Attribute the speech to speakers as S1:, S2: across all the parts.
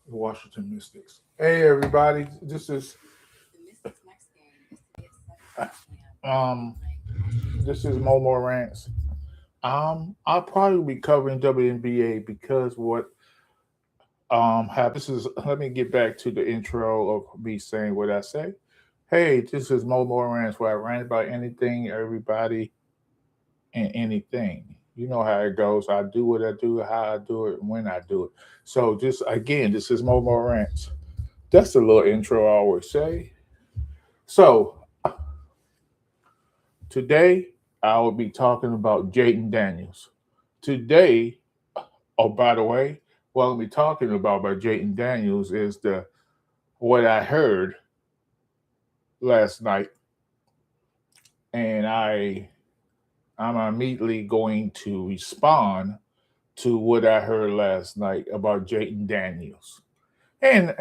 S1: The Washington Mystics. Hey everybody, um this is Momo Rants. I'll probably be covering WNBA because what this is let me get back to the intro of me saying what I say. Hey, this is Momo Rants where I rant about anything, everybody, and anything. You know how it goes. I do what I do, how I do it, and when I do it. So just again, this is Momo Rants. That's a little intro I always say. So today, I will be talking about Jayden Daniels. Today, oh, by the way, what I'll be talking about by Jayden Daniels is the what I heard last night, and I'm immediately going to respond to what I heard last night about Jayden Daniels, and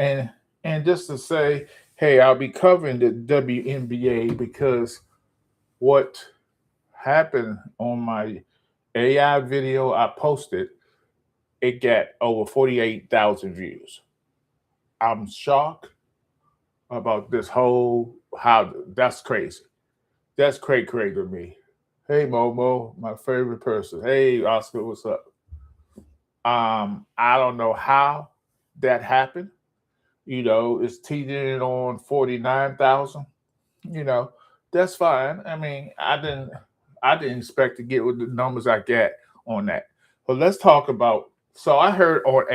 S1: just to say, hey, I'll be covering the WNBA because what happened on my AI video I posted, it got over 48,000 views. I'm shocked about this whole how that's crazy. That's crazy to me. Hey Momo, my favorite person. Hey Oscar, what's up? I don't know how that happened. It's teetering on 49,000. You know, that's fine. I mean, I didn't expect to get with the numbers I got on that. But let's talk about. So I heard on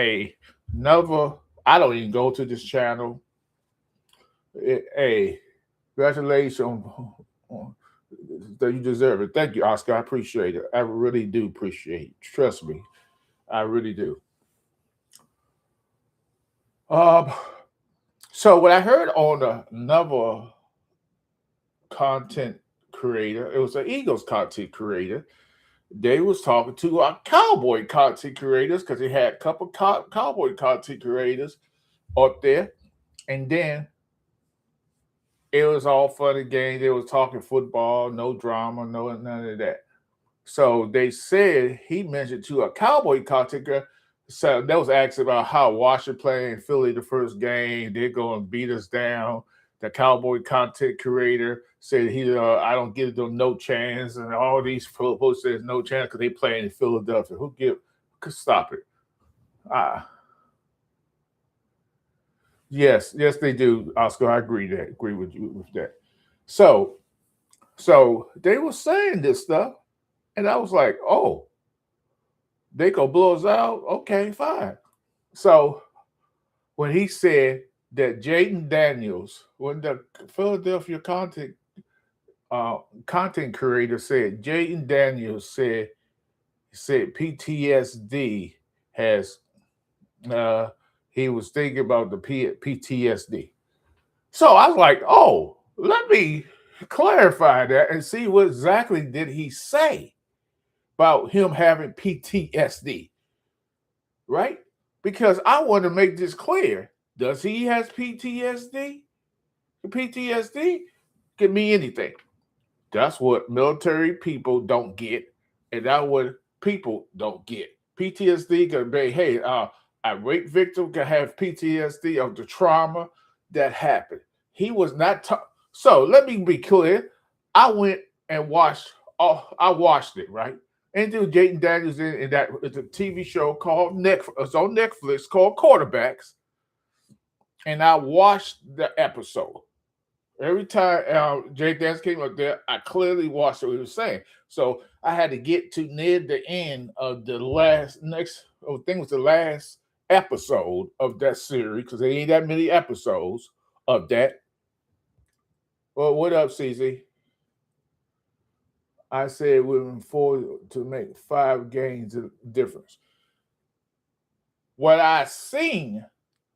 S1: another. I don't even go to this channel. Hey, congratulations that you deserve it. Thank you, Oscar. I appreciate it. I really do appreciate it. Trust me, I really do. Um. So what I heard on another content creator, it was an Eagles content creator. They was talking to our cowboy content creators because they had a couple cowboy content creators up there, and then it was all fun and games. They was talking football, no drama, no none of that. So they said he mentioned to a cowboy content creator. So that was asking about how Washington playing Philly the first game. They're going to beat us down. The cowboy content creator said I don't give them no chance, and all these folks says no chance because they playing in Philadelphia. Who give? Could stop it? Ah, yes, they do, Oscar. I agree with you with that. So, so they were saying this stuff, and I was like, oh, they gonna blow us out? Okay, fine. So when he said that Jayden Daniels, when the Philadelphia content creator said Jayden Daniels said PTSD has uh, he was thinking about the PTSD. So I was like, oh, let me clarify that and see what exactly did he say about him having PTSD, right? Because I want to make this clear. Does he has PTSD? PTSD can mean anything. That's what military people don't get, and that's what people don't get. PTSD can be, hey, a rape victim can have PTSD of the trauma that happened. He was not. So let me be clear. I went and watched. Oh, I watched it right. And then Jayden Daniels in that it's a TV show called Netflix. It's on Netflix called Quarterbacks, and I watched the episode. Every time Jay Dance came up there, I clearly watched what he was saying. So I had to get to near the end of the I think it was the last episode of that series because there ain't that many episodes of that. Well, what up, CZ? I said we're moving forward to make 5 games of difference. What I seen,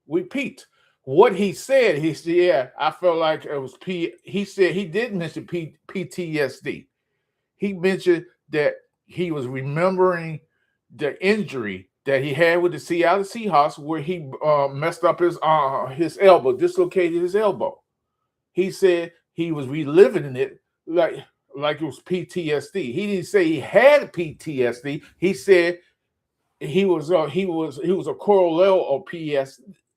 S1: repeat, what he said, he said, yeah, I felt like it was He said he did mention PTSD. He mentioned that he was remembering the injury that he had with the Seattle Seahawks, where he messed up his elbow, dislocated his elbow. He said he was reliving it like it was PTSD. He didn't say he had PTSD. He said he was a correlate of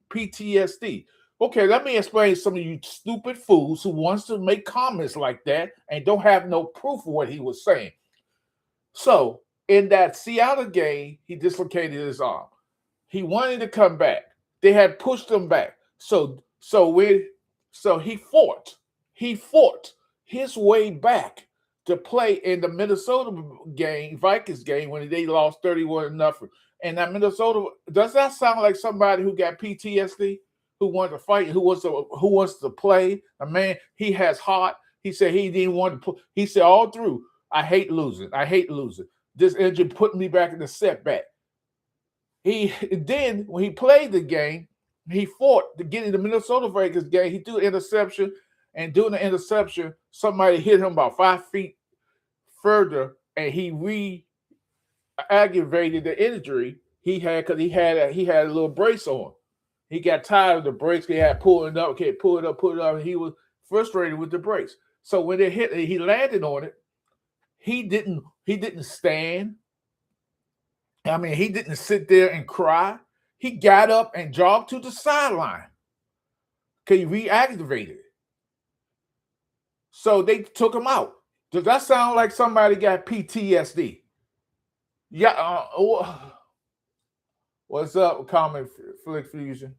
S1: PTSD. Okay, let me explain some of you stupid fools who wants to make comments like that and don't have no proof of what he was saying. So in that Seattle game, he dislocated his arm. He wanted to come back. They had pushed him back. So he fought. He fought his way back to play in the Minnesota game, Vikings game, when they lost 31-0. And that Minnesota, does that sound like somebody who got PTSD, who wants to fight, who wants to play? A man, he has heart. He said he didn't want to play. He said all through, I hate losing. I hate losing. This injury put me back in the setback. Then when he played the game, he fought to get in the Minnesota Vikings game. He threw an interception, and doing the interception, somebody hit him about 5 feet further, and he re-aggravated the injury he had because he had a little brace on. He got tired of the brace. He had pull it up, pull it up, and he was frustrated with the brace. So when they hit, he landed on it. He didn't stand. I mean, he didn't sit there and cry. He got up and jogged to the sideline because he reactivated. So they took him out. Does that sound like somebody got PTSD? Yeah. What's up, Common Flick Fusion?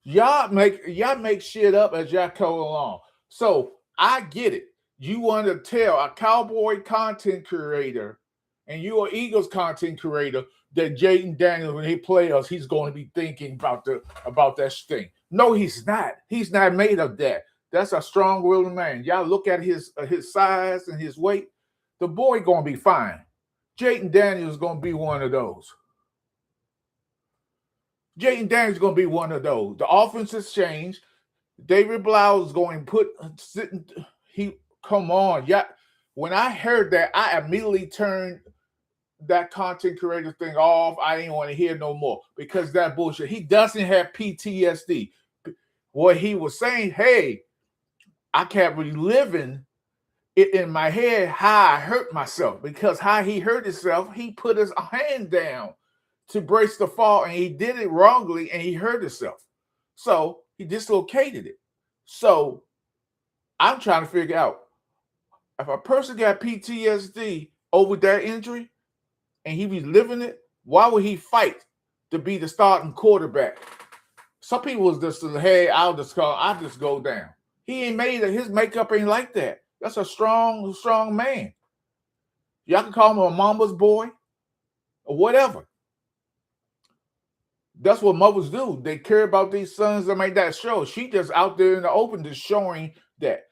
S1: Y'all make shit up as y'all go along. So I get it. You want to tell a Cowboy content creator and you're an Eagles content creator that Jayden Daniels, when he plays us, he's going to be thinking about that thing. No, he's not. He's not made of that. That's a strong-willed man. Y'all look at his size and his weight. The boy going to be fine. Jayden Daniels is going to be one of those. Jayden Daniels is going to be one of those. The offense has changed. David Blau is going to come on. Yeah. When I heard that, I immediately turned that content creator thing off. I didn't want to hear no more because that bullshit. He doesn't have PTSD. What he was saying, hey, I kept reliving it in my head how I hurt myself, because how he hurt himself, he put his hand down to brace the fall and he did it wrongly and he hurt himself. So he dislocated it. So I'm trying to figure out, if a person got PTSD over that injury and he was living it, why would he fight to be the starting quarterback? Some people was just, hey, I'll just go down. He ain't made it. His makeup ain't like that. That's a strong man. Y'all can call him a mama's boy or whatever. That's what mothers do. They care about these sons that make that show. She just out there in the open just showing that.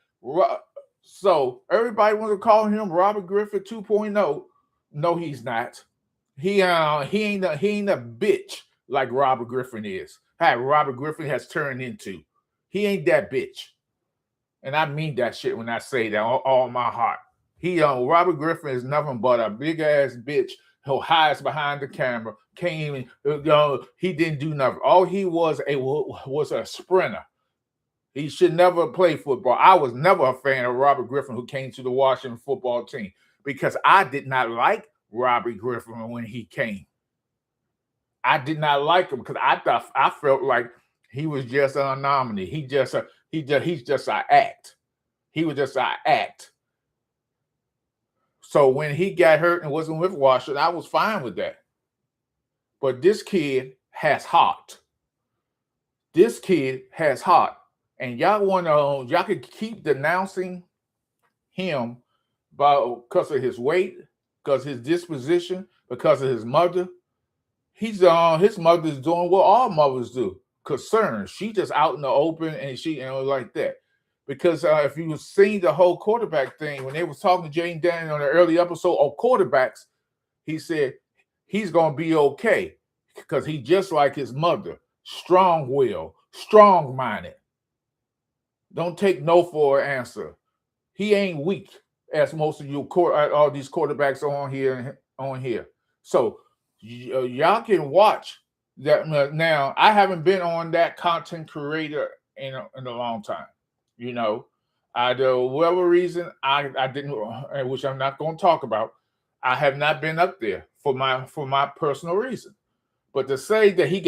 S1: So everybody wants to call him Robert Griffin 2.0. No, he's not. He ain't a bitch like Robert Griffin is. How Robert Griffin has turned into. He ain't that bitch. And I mean that shit when I say that all my heart. Robert Griffin is nothing but a big ass bitch who hides behind the camera. Can't even, he didn't do nothing. All he was a sprinter. He should never play football. I was never a fan of Robert Griffin, who came to the Washington football team, because I did not like Robert Griffin when he came. I did not like him because I felt like he was just an anomaly. He's just an act. He was just an act. So when he got hurt and wasn't with Washington, I was fine with that. But this kid has heart. This kid has heart. And y'all can keep denouncing him because of his weight, because of his disposition, because of his mother. His mother's doing what all mothers do. Concerned. She just out in the open and she like that. Because if you seen the whole quarterback thing, when they was talking to Jayden Daniels on the early episode of quarterbacks, he said he's gonna be okay because he just like his mother, strong-willed, strong-minded. Don't take no for an answer. He ain't weak, as most of you all these quarterbacks on here. So y'all can watch that. Now, I haven't been on that content creator in a long time. Whatever reason I didn't, which I'm not going to talk about. I have not been up there for my personal reason. But to say that he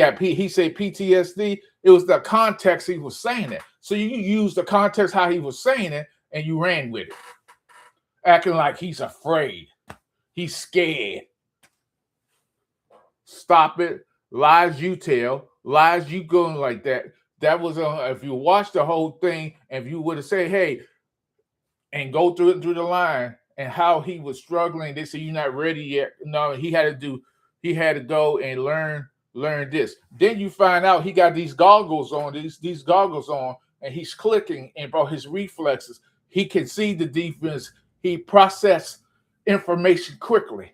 S1: said PTSD, it was the context he was saying it. So you use the context how he was saying it, and you ran with it, acting like he's afraid, he's scared. Stop it. Lies you tell, lies you going like that. That was if you watch the whole thing, and if you would have said, hey, and go through the line and how he was struggling, they say you're not ready yet. No, he had to go and learn this. Then you find out he got these goggles on, these goggles on, and he's clicking, and bro, his reflexes, he can see the defense. He processed information quickly.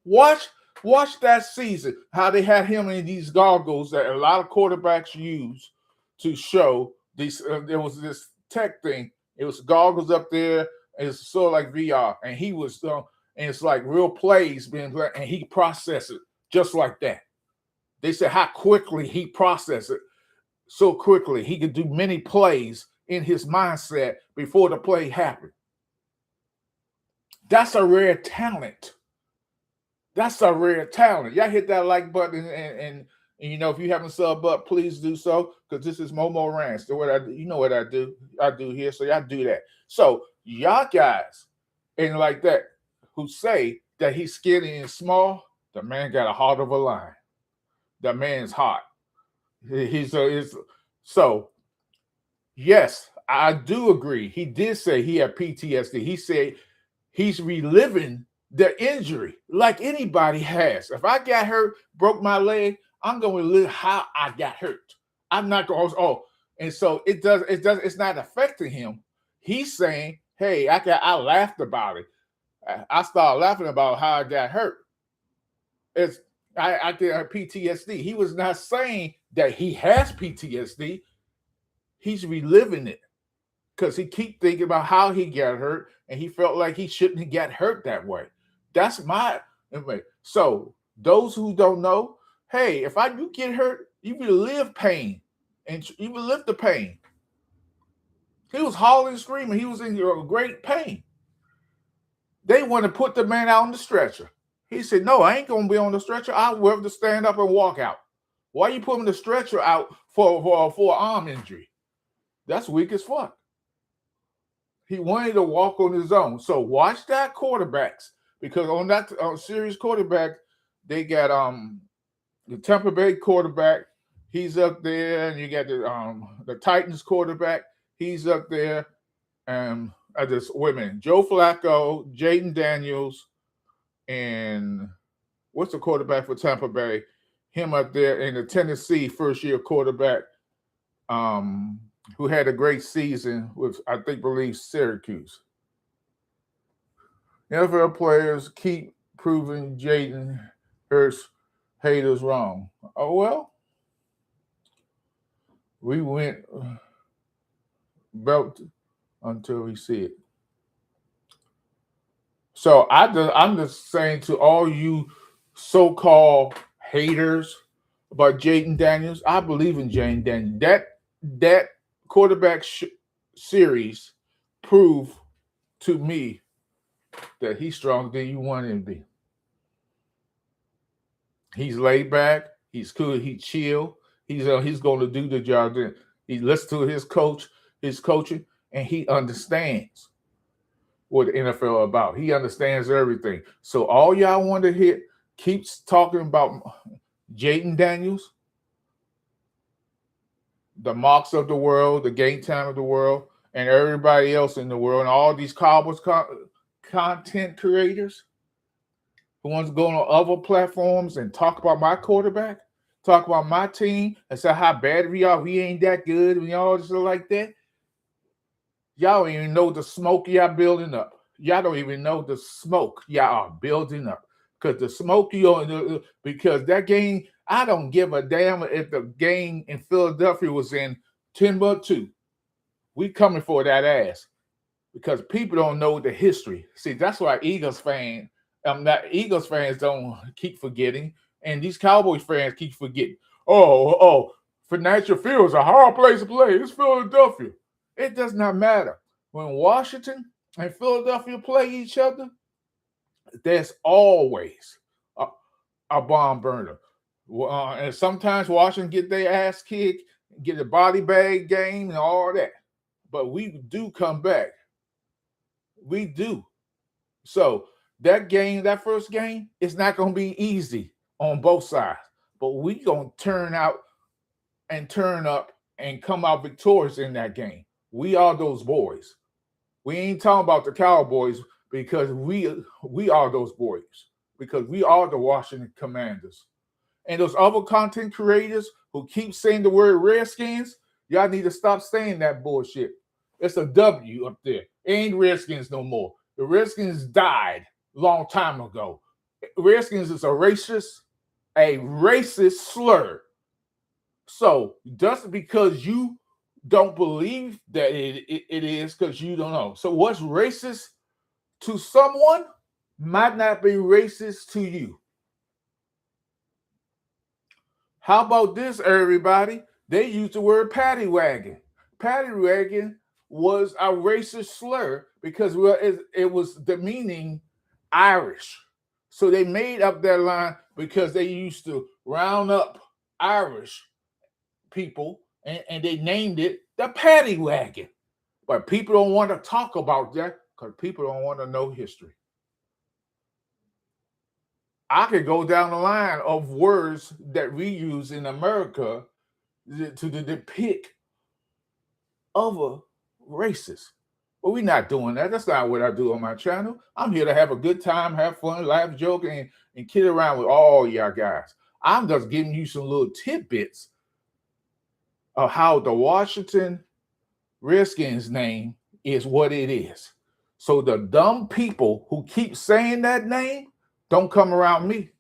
S1: Watch that season, how they had him in these goggles that a lot of quarterbacks use to show these. There was this tech thing. It was goggles up there. It's sort of like VR, and he was, and it's like real plays being played, and he processed it just like that. They said how quickly he processed it. So quickly he could do many plays in his mindset before the play happened. That's a rare talent. Y'all hit that like button, and you know, if you haven't subbed up, please do so, because this is Momo Rants. So what I do, you know what I do here, so y'all do that. So y'all guys and like that who say that he's skinny and small, the man got a heart of a lion. The man's hot. So yes, I do agree. He did say he had PTSD. He said he's reliving the injury like anybody has. If I got hurt, broke my leg, I'm going to live how I got hurt. I'm not going to, and so it's not affecting him. He's saying, hey, I laughed about it. I started laughing about how I got hurt. I get PTSD. He was not saying that he has PTSD. He's reliving it because he keep thinking about how he got hurt, and he felt like he shouldn't get hurt that way. That's my so those who don't know, hey, if you get hurt, you relive pain, and you relive the pain. He was howling, screaming. He was in great pain. They want to put the man out on the stretcher. He said, no, I ain't going to be on the stretcher. I'll have to stand up and walk out. Why are you putting the stretcher out for an arm injury? That's weak as fuck. He wanted to walk on his own. So watch that quarterbacks, because on that series quarterback, they got the Tampa Bay quarterback. He's up there, and you got the Titans quarterback. He's up there. Joe Flacco, Jayden Daniels, and what's the quarterback for Tampa Bay? Him up there, in the Tennessee first-year quarterback, who had a great season with, I believe, Syracuse. NFL players keep proving Jayden Hurts haters wrong. Oh, well, we went belt until we see it. So I'm just saying to all you so-called haters about Jayden Daniels, I believe in Jayden Daniels. That quarterback series proved to me that he's stronger than you want him to be. He's laid back. He's cool. He's chill. He's going to do the job. He listens to his coaching, and he understands what the NFL about. He understands everything. So all y'all want to hear keeps talking about Jayden Daniels, the Marks of the world, the Game Time of the world, and everybody else in the world, and all these Cowboys content creators who wants to go on other platforms and talk about my quarterback, talk about my team, and say how bad we are. We ain't that good. We all just like that. Y'all don't even know the smoke y'all building up. Y'all don't even know the smoke y'all are building up. Because the smoke because that game, I don't give a damn if the game in Philadelphia was in Timbuktu. We coming for that ass. Because people don't know the history. See, that's why Eagles fans don't keep forgetting. And these Cowboys fans keep forgetting. Financial Field is a hard place to play. It's Philadelphia. It does not matter. When Washington and Philadelphia play each other, there's always a bomb burner. And sometimes Washington get their ass kicked, get a body bag game and all that. But we do come back. We do. So that game, that first game, it's not going to be easy on both sides. But we going to turn out and turn up and come out victorious in that game. We are those boys. We ain't talking about the Cowboys because we are those boys, because we are the Washington Commanders. And those other content creators who keep saying the word Redskins, y'all need to stop saying that bullshit. It's a W up there. It ain't Redskins no more. The Redskins died a long time ago. Redskins is a racist slur. So just because you don't believe that it is, because you don't know. So what's racist to someone might not be racist to you. How about this, everybody? They used the word paddy wagon. Paddy wagon was a racist slur because it was demeaning Irish. So they made up that line because they used to round up Irish people and they named it the paddy wagon. But people don't want to talk about that because people don't want to know history. I could go down the line of words that we use in America to depict other races. But we're not doing that. That's not what I do on my channel. I'm here to have a good time, have fun, laugh, joke, and kid around with all y'all guys. I'm just giving you some little tidbits of how the Washington Redskins name is what it is. So the dumb people who keep saying that name, don't come around me.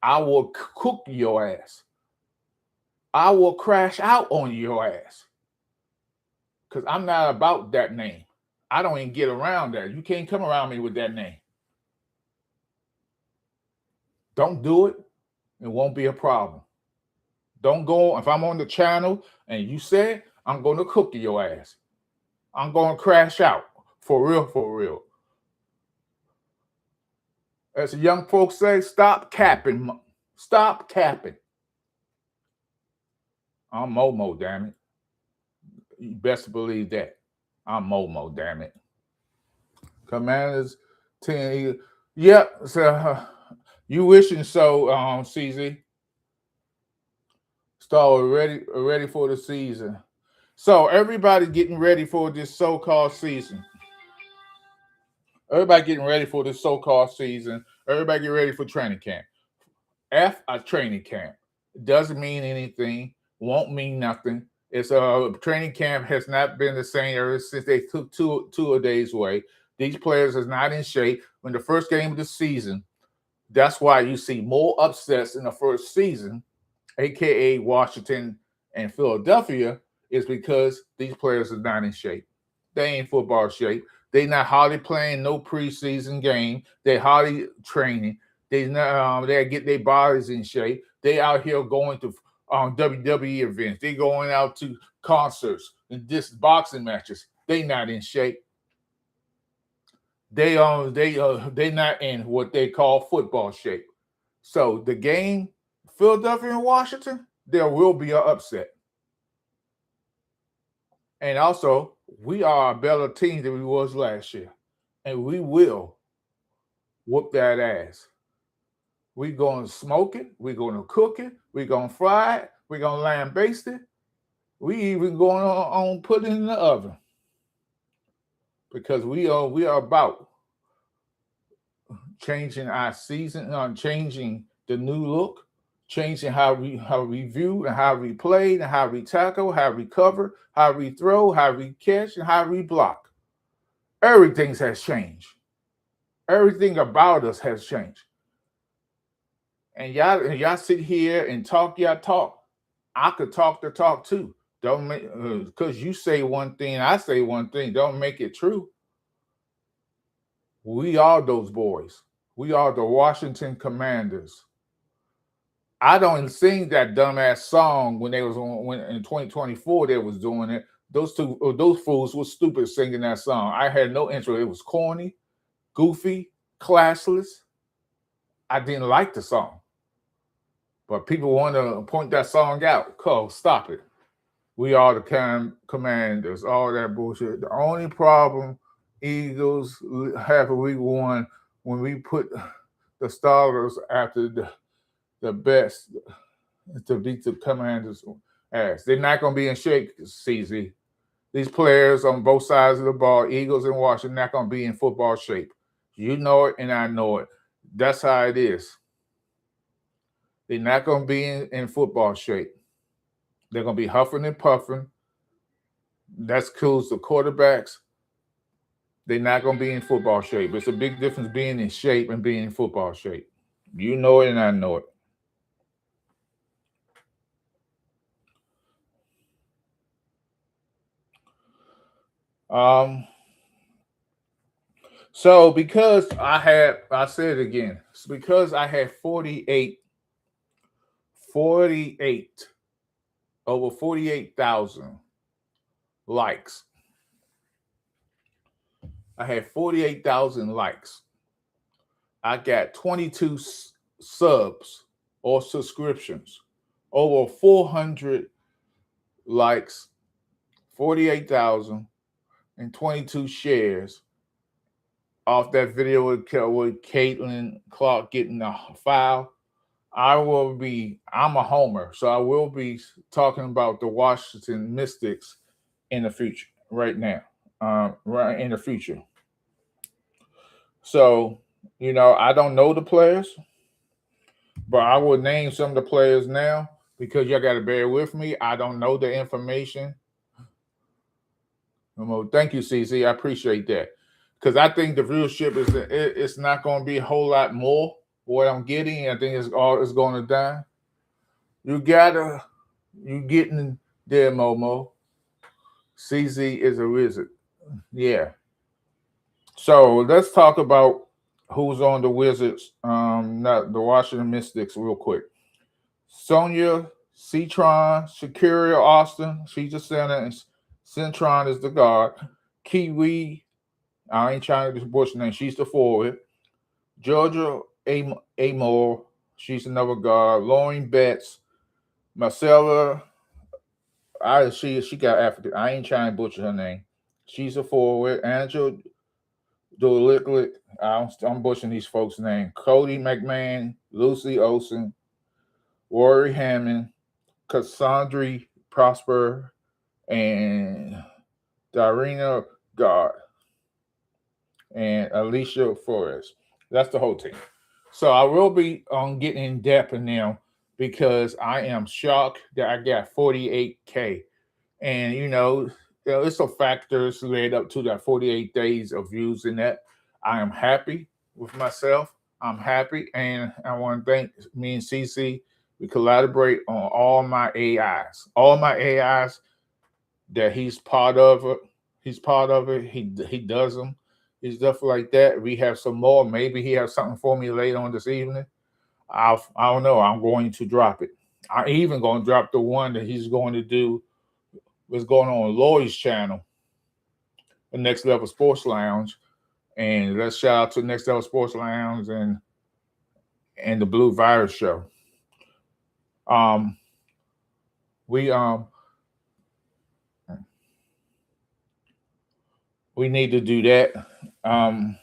S1: I will cook your ass. I will crash out on your ass. Because I'm not about that name. I don't even get around that. You can't come around me with that name. Don't do it. It won't be a problem. Don't go. If I'm on the channel and you say, I'm going to cook your ass. I'm going to crash out. For real, for real. As the young folks say, stop capping. Stop capping. I'm Momo, damn it. You best believe that. I'm Momo, damn it. Commanders 10. Yep. So you wishing so, CZ. Start ready for the season. So everybody getting ready for this so-called season. Everybody getting ready for this so-called season. Everybody get ready for training camp. A training camp. Doesn't mean anything. Won't mean nothing. It's training camp has not been the same ever since they took two a days away. These players is not in shape. When the first game of the season, that's why you see more upsets in the first season, aka Washington and Philadelphia, is because these players are not in shape. They ain't football shape. They not hardly playing no preseason game. They hardly training. They get their bodies in shape. They out here going to WWE events. They going out to concerts and just boxing matches. They not in shape. They not in what they call football shape. So the game, Philadelphia and Washington, there will be an upset. And also, we are a better team than we was last year. And we will whoop that ass. We're going to smoke it. We're going to cook it. We're going to fry it. We're going to lamb baste it. We even going on put it in the oven. Because we are about changing our season, changing the new look, changing how we view and how we play and how we tackle, how we cover, how we throw, how we catch, and how we block. Everything has changed. Everything about us has changed. And y'all sit here and talk y'all talk. I could talk the talk too. Don't make because you say one thing, I say one thing. Don't make it true. We are those boys. We are the Washington Commanders. I don't sing that dumbass song when they was when in 2024 they was doing it. Those fools were stupid singing that song. I had no interest. It was corny, goofy, classless. I didn't like the song, but people want to point that song out. Cole, stop it. We are the commanders, all that bullshit. The only problem Eagles have in week one when we put the starters after the best to beat the commanders' ass. They're not going to be in shape, CZ. These players on both sides of the ball, Eagles and Washington, not going to be in football shape. You know it, and I know it. That's how it is. They're not going to be in football shape. They're going to be huffing and puffing. That's cool. The quarterbacks, they're not going to be in football shape. It's a big difference being in shape and being in football shape. You know it, and I know it. So because I said it again, because I had 48, over 48,000 likes. I had 48,000 likes. I got 22 subs or subscriptions, over 400 likes, 48,000 and 22 shares off that video with Caitlin Clark getting the foul. I'm a homer, so I will be talking about the Washington Mystics in the future, right now, right in the future. So, I don't know the players, but I will name some of the players now because y'all got to bear with me. I don't know the information. Thank you, CC. I appreciate that because I think the viewership it's not going to be a whole lot more. What I'm getting, I think it's going to die. You getting there, Momo. CZ is a wizard. Yeah. So let's talk about who's on the Wizards, not the Washington Mystics, real quick. Sonia Citron, Shakira Austin, she's the center, and Citron is the guard. Kiwi, I ain't trying to butcher her name, she's the forward. Georgia Amore, she's another guard. Lauren Betts, Marcella, she got African. I ain't trying to butcher her name. She's a forward. Angela Doliklik, I'm butchering these folks' name. Cody McMahon, Lucy Olsen, Rory Hammond, Cassandra Prosper, and Darina Gard, and Alicia Flores. That's the whole team. So I will be getting in depth in them because I am shocked that I got 48K. And, it's a factors led up to that 48 days of using that. I am happy with myself. I'm happy. And I want to thank me and CC. We collaborate on all my AIs. All my AIs that he's part of it. He's part of it. He does them. He's stuff like that. We have some more. Maybe he has something for me later on this evening. I don't know. I'm going to drop it. I'm even going to drop the one that he's going to do. What's going on Lloyd's channel, the Next Level Sports Lounge, and let's shout out to Next Level Sports Lounge and the Blue Virus Show. We need to do that. And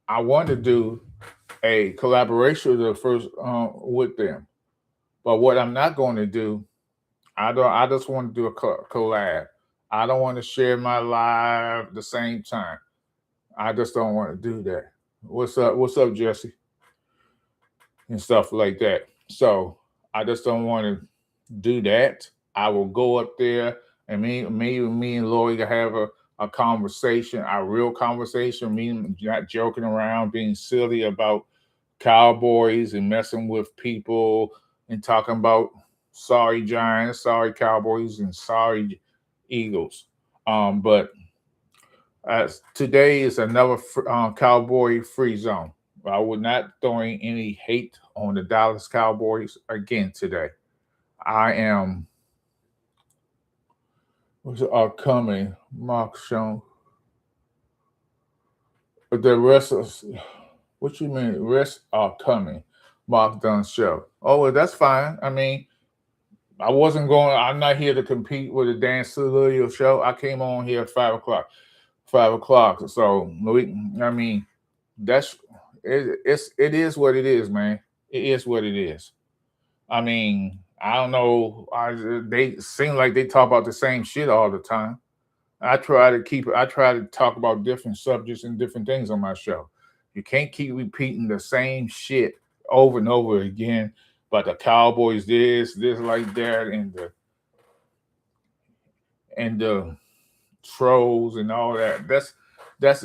S1: I want to do a collaboration with them. But what I'm not going to do, I just want to do a collab. I don't want to share my live at the same time. I just don't want to do that. What's up, Jesse? And stuff like that. So I just don't want to do that. I will go up there and me and Lloyd have a conversation, a real conversation, me not joking around, being silly about Cowboys and messing with people and talking about sorry Giants, sorry Cowboys, and sorry Eagles. But today is another Cowboy free zone. I would not throwing any hate on the Dallas Cowboys again today. I am what's upcoming Mark Sean. The rest of what you mean? Rest are coming. Mark Dunn show. Oh, well, that's fine. I mean, I wasn't going. I'm not here to compete with the Dan Silvio show. I came on here at 5 o'clock. 5 o'clock. So I mean, that's it is what it is, man. It is what it is. I mean, I don't know. They seem like they talk about the same shit all the time. I try to talk about different subjects and different things on my show. You can't keep repeating the same shit over and over again. But the Cowboys, this like that, and the trolls and all that. That's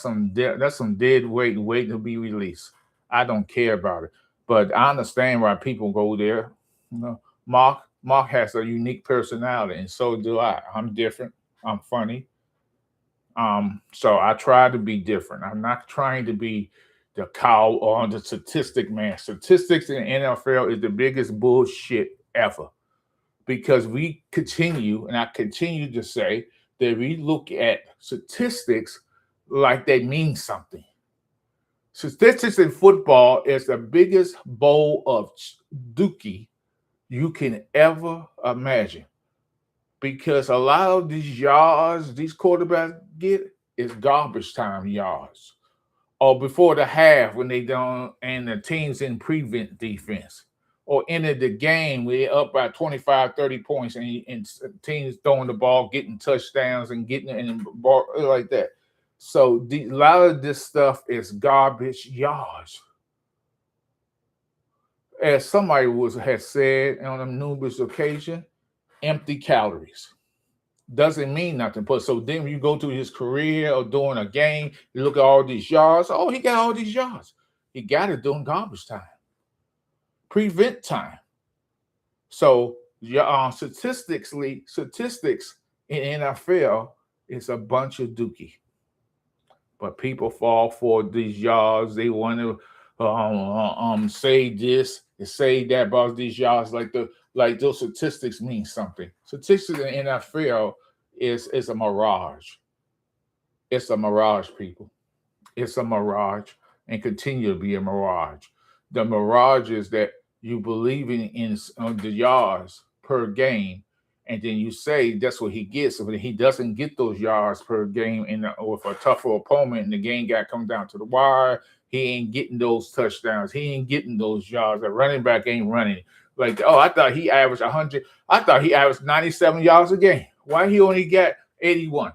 S1: some dead weight waiting to be released. I don't care about it, but I understand why people go there. You know, Mark has a unique personality, and so do I. I'm different. I'm funny. So I try to be different. I'm not trying to be the cow or the statistic man. Statistics in the NFL is the biggest bullshit ever because we continue, and I continue to say that we look at statistics like they mean something. Statistics in football is the biggest bowl of dookie you can ever imagine because a lot of these yards these quarterbacks get is garbage time yards or before the half when they don't and the team's in prevent defense or end of the game we're up by 25, 30 points and teams throwing the ball getting touchdowns and getting and ball like that. So a lot of this stuff is garbage yards, as somebody was has said on a numerous occasion, empty calories doesn't mean nothing. But so then when you go to his career or during a game, you look at all these yards. Oh, he got all these yards. He got it during garbage time, prevent time. So your statistics in NFL is a bunch of dookie. But people fall for these yards. They want to say this and say that about these yards. Like those statistics mean something. Statistics in the NFL is a mirage. It's a mirage, people. It's a mirage and continue to be a mirage. The mirage is that you believe in the yards per game, and then you say that's what he gets. But he doesn't get those yards per game with a tougher opponent, and the game got come down to the wire. He ain't getting those touchdowns. He ain't getting those yards. The running back ain't running. Like, oh, I thought he averaged 100. I thought he averaged 97 yards a game. Why he only got 81?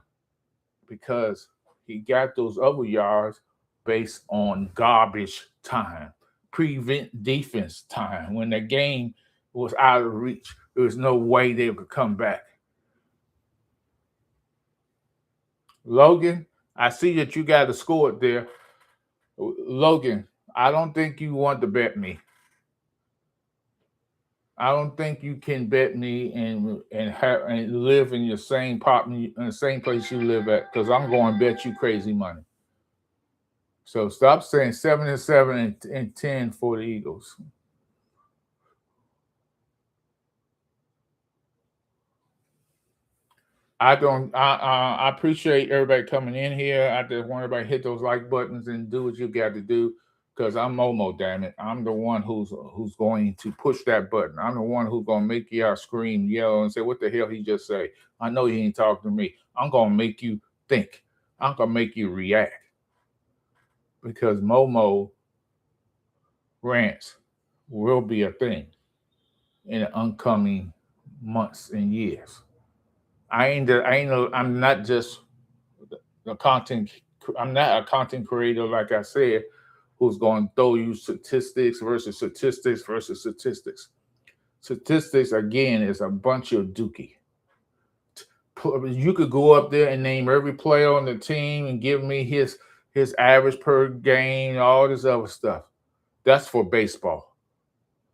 S1: Because he got those other yards based on garbage time, prevent defense time. When the game was out of reach, there was no way they could come back. Logan, I see that you got a score there. Logan, I don't think you want to bet me. I don't think you can bet me and live in your same in the same place you live at because I'm going to bet you crazy money. So stop saying 7-7 and 10 for the Eagles. I don't. I appreciate everybody coming in here. I just want everybody to hit those like buttons and do what you got to do. Because I'm Momo, damn it. I'm the one who's going to push that button. I'm the one who's gonna make y'all scream, yell, and say, "What the hell he just say?" I know he ain't talking to me. I'm gonna make you think. I'm gonna make you react because Momo rants will be a thing in the oncoming months and years. I'm not just the content. I'm not a content creator, like I said, who's going to throw you statistics versus statistics versus statistics. Statistics again is a bunch of dookie. You could go up there and name every player on the team and give me his average per game, all this other stuff. That's for baseball.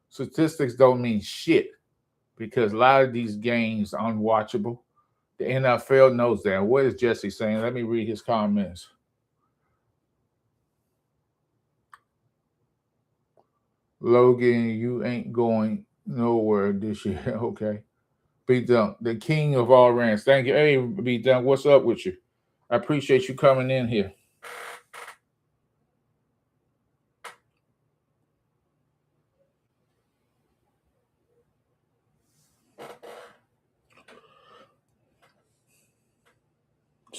S1: Statistics don't mean shit because a lot of these games are unwatchable. The NFL knows that. What is Jesse saying? Let me read his comments. Logan, you ain't going nowhere this year. Okay. Be done. The king of all rants. Thank you. Hey, be done. What's up with you? I appreciate you coming in here.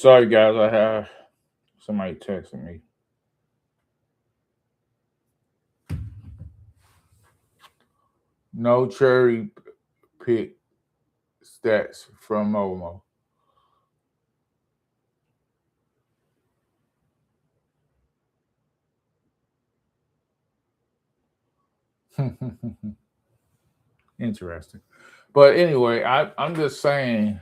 S1: Sorry, guys. I have somebody texting me. No cherry pick stats from Momo. Interesting. But anyway, I'm just saying.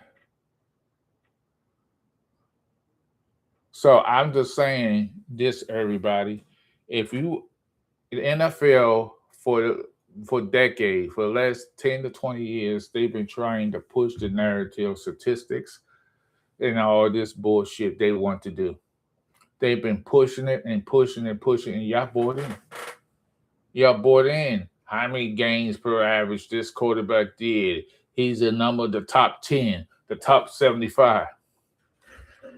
S1: So I'm just saying this, everybody. If you the NFL for decades, for the last 10 to 20 years, they've been trying to push the narrative of statistics and all this bullshit they want to do. They've been pushing it and pushing and pushing, and y'all bought in. Y'all bought in. How many games per average this quarterback did? He's a number of the top 10, the top 75.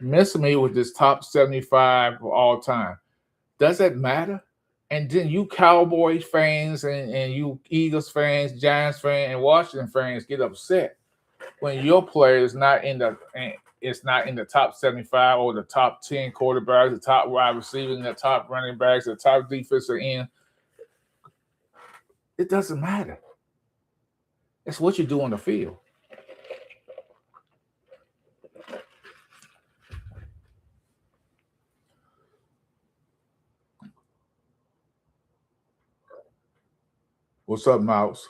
S1: Miss me with this top 75 of all time. Does that matter? And then you Cowboys fans and you Eagles fans, Giants fans, and Washington fans get upset when your player is not in the it's not in the top 75 or the top 10 quarterbacks, the top wide receivers, the top running backs, the top defensive end. It doesn't matter. It's what you do on the field. What's up, Mouse?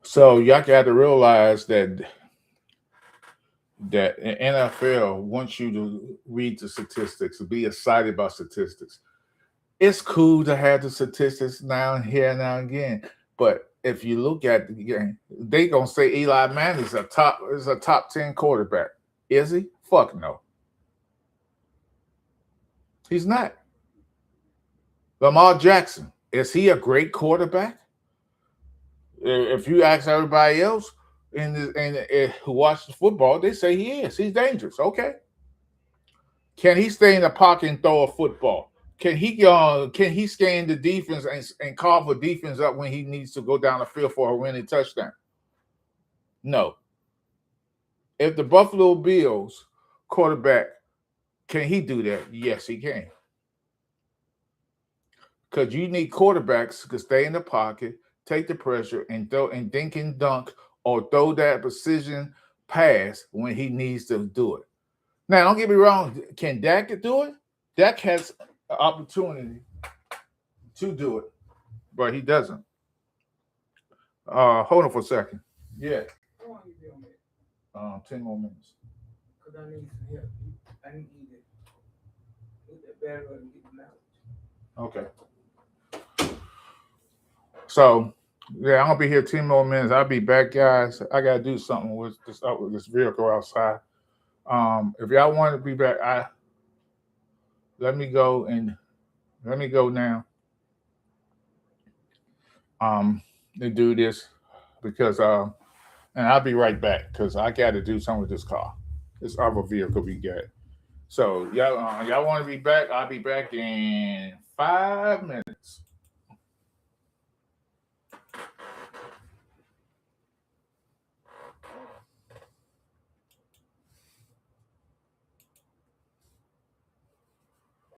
S1: So y'all got to realize that NFL wants you to read the statistics, be excited about statistics. It's cool to have the statistics now and here now and again, but if you look at the game, they gonna say Eli Manning is a top 10 quarterback. Is he? Fuck no. He's not. Lamar Jackson, is he a great quarterback? If you ask everybody else who watches football, they say he is. He's dangerous. Okay. Can he stay in the pocket and throw a football? Can he scan the defense and call for defense up when he needs to go down the field for a winning touchdown? No. If the Buffalo Bills quarterback, can he do that? Yes, he can. Because you need quarterbacks to stay in the pocket, take the pressure, and throw and dink and dunk or throw that precision pass when he needs to do it. Now, don't get me wrong. Can Dak do it? Dak has an opportunity to do it, but he doesn't. Hold on for a second. Yeah. How long you be on that? 10 more minutes. Because I need some help. I need to get that battery and get them out. Okay. So, yeah, I'm gonna be here 10 more minutes. I'll be back, guys. I gotta do something with this vehicle outside. If y'all want to be back, let me go now. To do this because and I'll be right back because I got to do something with this car, this other vehicle we got. So y'all want to be back? I'll be back in 5 minutes.